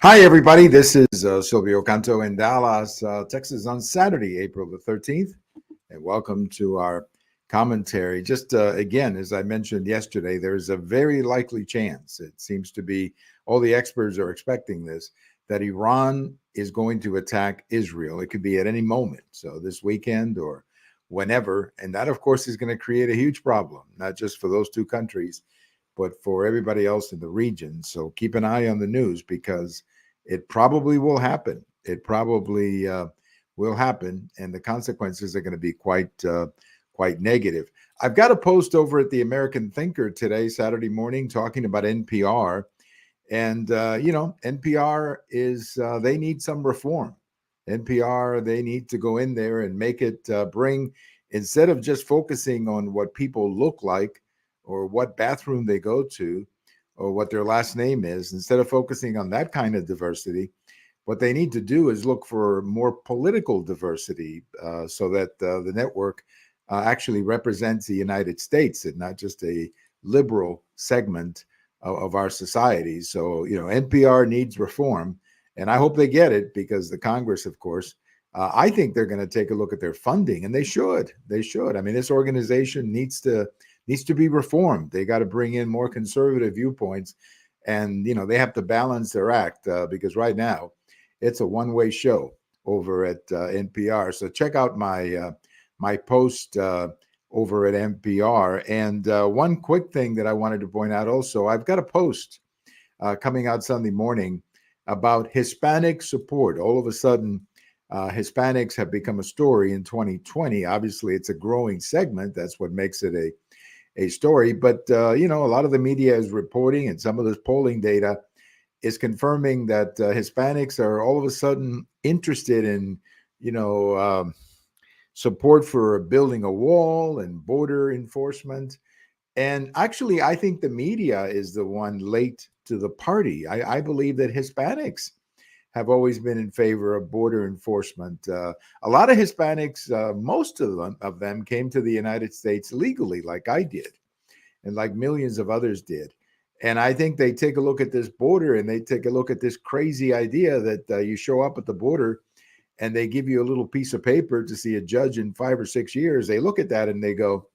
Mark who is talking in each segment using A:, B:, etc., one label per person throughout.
A: Hi, everybody. This is Silvio Canto in Dallas, Texas on Saturday, April the 13th. And welcome to our commentary. Just again, as I mentioned yesterday, there's a very likely chance, it seems to be, all the experts are expecting this, that Iran is going to attack Israel. It could be at any moment. So this weekend or whenever. And that, of course, is going to create a huge problem, not just for those two countries, but for everybody else in the region. So keep an eye on the news because it probably will happen. It probably will happen, and the consequences are going to be quite negative. I've got a post over at the American Thinker today, Saturday morning, talking about NPR, and NPR is they need some reform. NPR, they need to go in there and make it bring, instead of just focusing on what people look like or what bathroom they go to or what their last name is, instead of focusing on that kind of diversity, what they need to do is look for more political diversity so that the network actually represents the United States and not just a liberal segment of our society. So, NPR needs reform, and I hope they get it because the Congress, of course, I think they're going to take a look at their funding, and they should. They should. I mean, this organization needs to be reformed. They got to bring in more conservative viewpoints, and they have to balance their act because right now it's a one-way show over at NPR. So check out my post over at NPR. And one quick thing that I wanted to point out also, I've got a post coming out Sunday morning about Hispanic support. All of a sudden, Hispanics have become a story in 2020. Obviously, it's a growing segment. That's what makes it a story. But, a lot of the media is reporting, and some of this polling data is confirming that Hispanics are all of a sudden interested in, support for building a wall and border enforcement. And actually, I think the media is the one late to the party. I believe that Hispanics have always been in favor of border enforcement. A lot of Hispanics, most of them came to the United States legally, like I did, and like millions of others did. And I think they take a look at this border and they take a look at this crazy idea that you show up at the border and they give you a little piece of paper to see a judge in 5 or 6 years. They look at that and they go,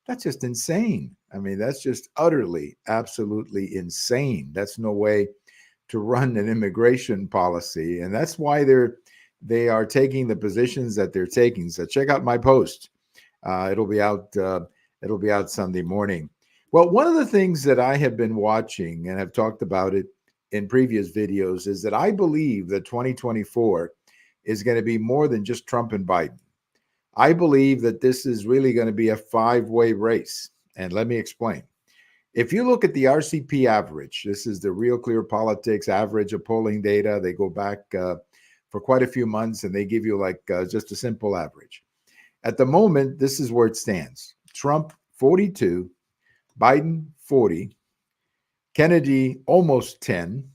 A: that's just insane. I mean, that's just utterly, absolutely insane. That's no way to run an immigration policy. And that's why they are taking the positions that they're taking. So check out my post. It'll be out Sunday morning. Well, one of the things that I have been watching and have talked about it in previous videos is that I believe that 2024 is going to be more than just Trump and Biden. I believe that this is really going to be a five-way race. And let me explain. If you look at the RCP average, this is the Real Clear Politics average of polling data. They go back for quite a few months and they give you just a simple average. At the moment, this is where it stands. Trump 42, Biden 40, Kennedy almost 10,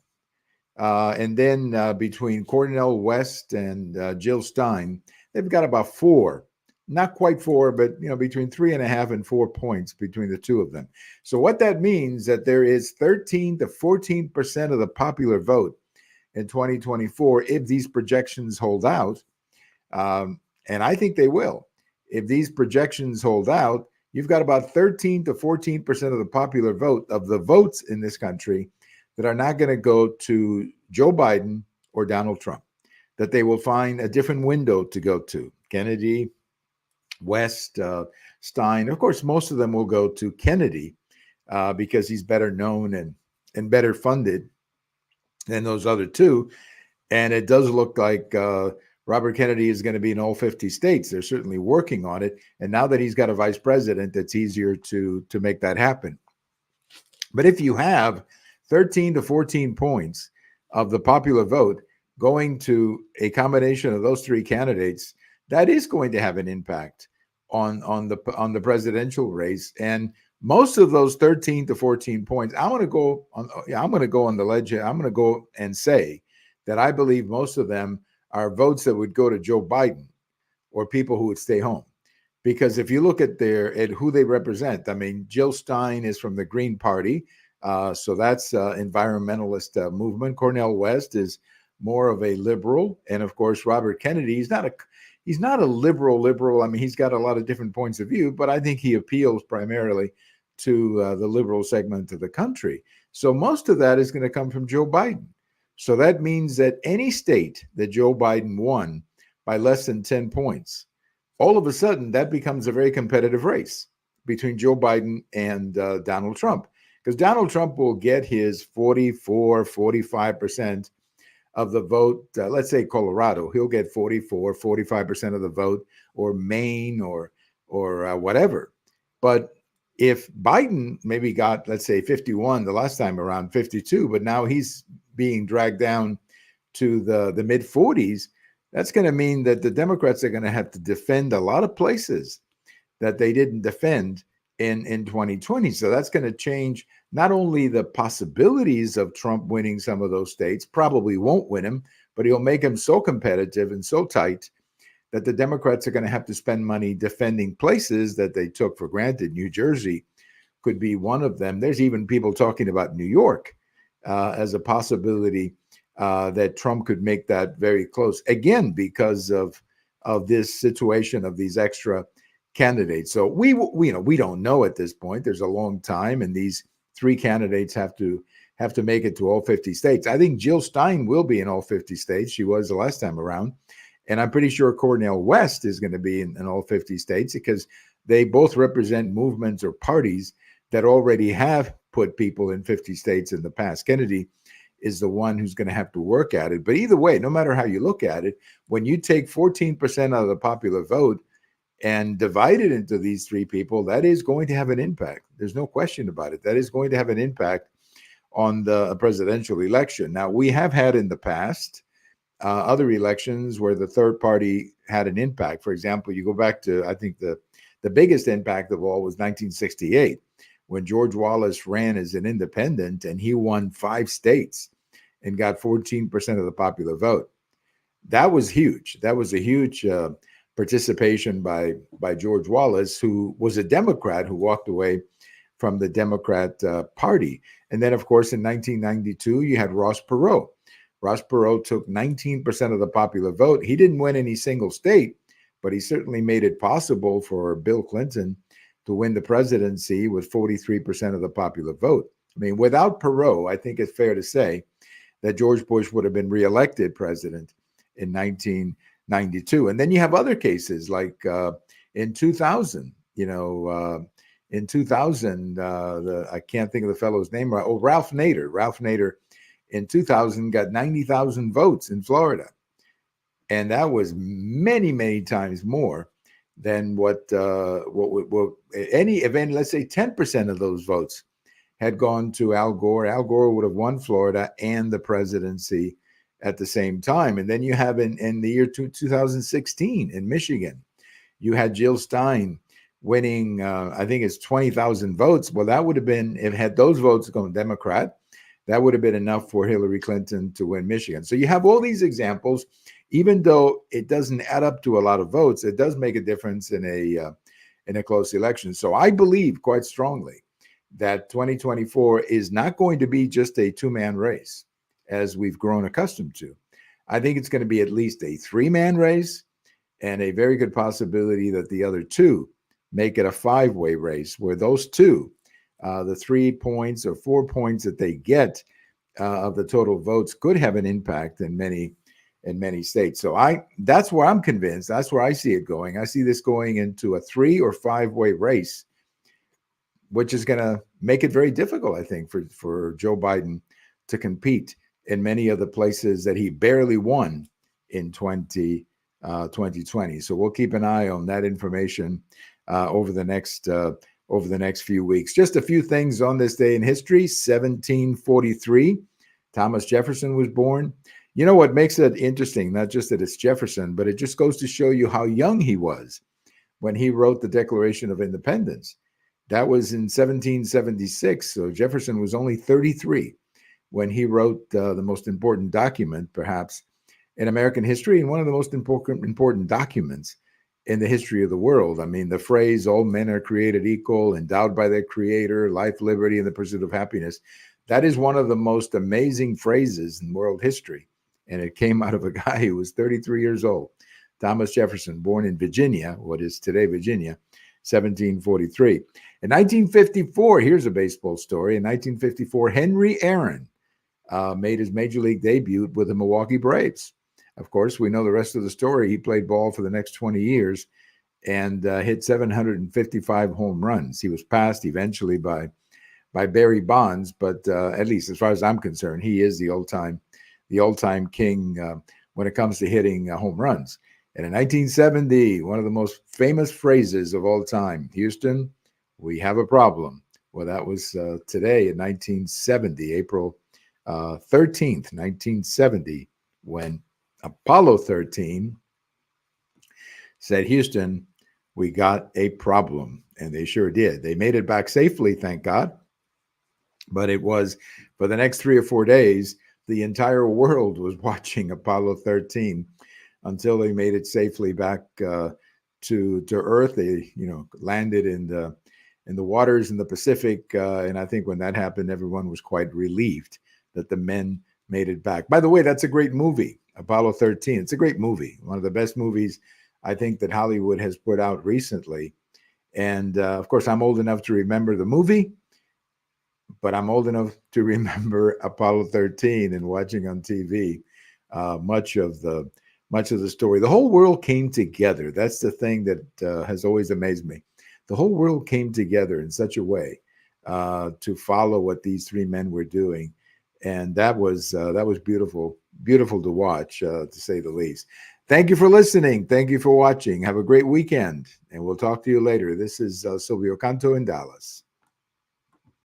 A: and then between Cornel West and Jill Stein, they've got about 4, not quite 4, but between 3.5 and 4 points between the two of them. So what that means that there is 13 to 14% of the popular vote in 2024 if these projections hold out, and I think they will. If these projections hold out, you've got about 13 to 14% of the popular vote of the votes in this country that are not going to go to Joe Biden or Donald Trump, that they will find a different window to go to. Kennedy, West, Stein. Of course, most of them will go to Kennedy because he's better known and better funded than those other two. And it does look like Robert Kennedy is going to be in all 50 states. They're certainly working on it. And now that he's got a vice president, it's easier to make that happen. But if you have 13 to 14 points of the popular vote going to a combination of those three candidates, that is going to have an impact on the presidential race. And most of those 13 to 14 points, I'm going to go on the ledge. I'm going to go and say that I believe most of them are votes that would go to Joe Biden or people who would stay home. Because if you look at who they represent, I mean, Jill Stein is from the Green Party. So that's environmentalist movement. Cornel West is more of a liberal, and of course Robert Kennedy. He's not a liberal. I mean, he's got a lot of different points of view, but I think he appeals primarily to the liberal segment of the country. So most of that is going to come from Joe Biden. So that means that any state that Joe Biden won by less than 10 points, all of a sudden that becomes a very competitive race between Joe Biden and Donald Trump. Because Donald Trump will get his 44, 45% of the vote. Let's say Colorado, he'll get 44, 45% of the vote, or Maine, or whatever. But if Biden maybe got, let's say, 51 the last time around, 52, but now he's being dragged down to the mid 40s, that's going to mean that the Democrats are going to have to defend a lot of places that they didn't defend in 2020. So that's going to change not only the possibilities of Trump winning some of those states, probably won't win him, but he'll make him so competitive and so tight that the Democrats are going to have to spend money defending places that they took for granted. New Jersey could be one of them. There's even people talking about New York as a possibility that Trump could make that very close, again, because of this situation of these extra candidates. So we don't know at this point. There's a long time, and these three candidates have to make it to all 50 states. I think Jill Stein will be in all 50 states. She was the last time around. And I'm pretty sure Cornel West is going to be in all 50 states, because they both represent movements or parties that already have put people in 50 states in the past. Kennedy is the one who's going to have to work at it. But either way, no matter how you look at it, when you take 14% of the popular vote and divide it into these three people, that is going to have an impact. There's no question about it. That is going to have an impact on the presidential election. Now, we have had in the past other elections where the third party had an impact. For example, you go back to, I think the biggest impact of all was 1968, when George Wallace ran as an independent and he won 5 states and got 14% of the popular vote. That was huge. That was a huge participation by George Wallace, who was a Democrat who walked away from the Democrat Party. And then, of course, in 1992, you had Ross Perot. Ross Perot took 19% of the popular vote. He didn't win any single state, but he certainly made it possible for Bill Clinton to win the presidency with 43% of the popular vote. I mean, without Perot, I think it's fair to say that George Bush would have been reelected president in 1992. And then you have other cases like in 2000, in 2000, I can't think of the fellow's name. Oh, Ralph Nader. Ralph Nader in 2000 got 90,000 votes in Florida. And that was many, many times more than what any event, let's say 10% of those votes had gone to Al Gore. Al Gore would have won Florida and the presidency at the same time. And then you have in the year 2016 in Michigan, you had Jill Stein winning, I think it's 20,000 votes. Well, that would have been, if had those votes gone Democrat, that would have been enough for Hillary Clinton to win Michigan. So you have all these examples. Even though it doesn't add up to a lot of votes, it does make a difference in a close election. So I believe quite strongly that 2024 is not going to be just a two-man race, as we've grown accustomed to. I think it's going to be at least a 3-man race, and a very good possibility that the other two make it a 5-way race, where those two, the 3 points or 4 points that they get of the total votes, could have an impact in many states. So that's where I'm convinced. That's where I see it going. I see this going into a 3 or 5-way race, which is going to make it very difficult, I think, for Joe Biden to compete in many of the places that he barely won in 2020. So we'll keep an eye on that information over the next few weeks. Just a few things on this day in history. 1743, Thomas Jefferson was born. You know what makes it interesting, not just that it's Jefferson, but it just goes to show you how young he was when he wrote the Declaration of Independence. That was in 1776, so Jefferson was only 33 when he wrote the most important document, perhaps, in American history, and one of the most important documents in the history of the world. I mean, the phrase, all men are created equal, endowed by their creator, life, liberty, and the pursuit of happiness. That is one of the most amazing phrases in world history. And it came out of a guy who was 33 years old, Thomas Jefferson, born in Virginia, what is today Virginia, 1743. In 1954, here's a baseball story. In 1954, Henry Aaron made his major league debut with the Milwaukee Braves. Of course, we know the rest of the story. He played ball for the next 20 years and hit 755 home runs. He was passed eventually by Barry Bonds, but at least as far as I'm concerned, he is the all-time king when it comes to hitting home runs. And in 1970, one of the most famous phrases of all time, Houston, we have a problem. Well, that was today in 1970, April 13th, 1970, when Apollo 13 said, Houston, we got a problem. And they sure did. They made it back safely, thank God. But it was for the next 3 or 4 days, the entire world was watching Apollo 13 until they made it safely back to Earth. They, landed in the waters in the Pacific. And I think when that happened, everyone was quite relieved that the men made it back. By the way, that's a great movie, Apollo 13. It's a great movie, one of the best movies I think that Hollywood has put out recently. And of course, I'm old enough to remember the movie, but I'm old enough to remember Apollo 13 and watching on TV much of the story. The whole world came together. That's the thing that has always amazed me. The whole world came together in such a way to follow what these three men were doing. And that was beautiful to watch, to say the least. Thank you for listening. Thank you for watching. Have a great weekend, and we'll talk to you later. This is Silvio Canto in Dallas.